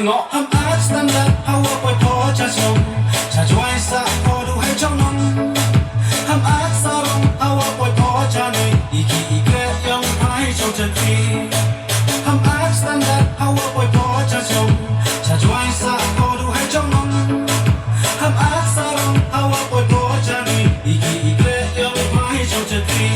เนาะทำอาร์ตสแตนดาร์ดเอาไว้ปล่อยพอจะชมจะช่วยสะพอดูให้เจ้าน้องทำอาร์ตสารมเอาไว้ปล่อยพอจะหน่อยอีกกี่อีกแก่ยังให้เจ้าจะทีทำอาร์ตสแตนดาร์ดเอาไว้ปล่อยพอจะชมจะช่วยสะพอดูให้เจ้าน้องทำอาร์ตสารมเอาไว้ปล่อยพอจะหน่อยอีกกี่อีกแก่ยังให้เจ้าจะที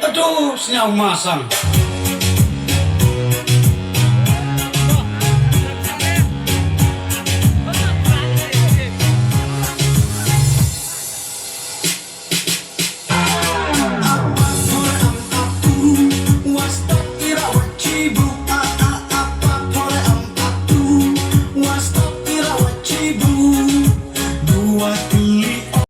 Aduh, senyum masam.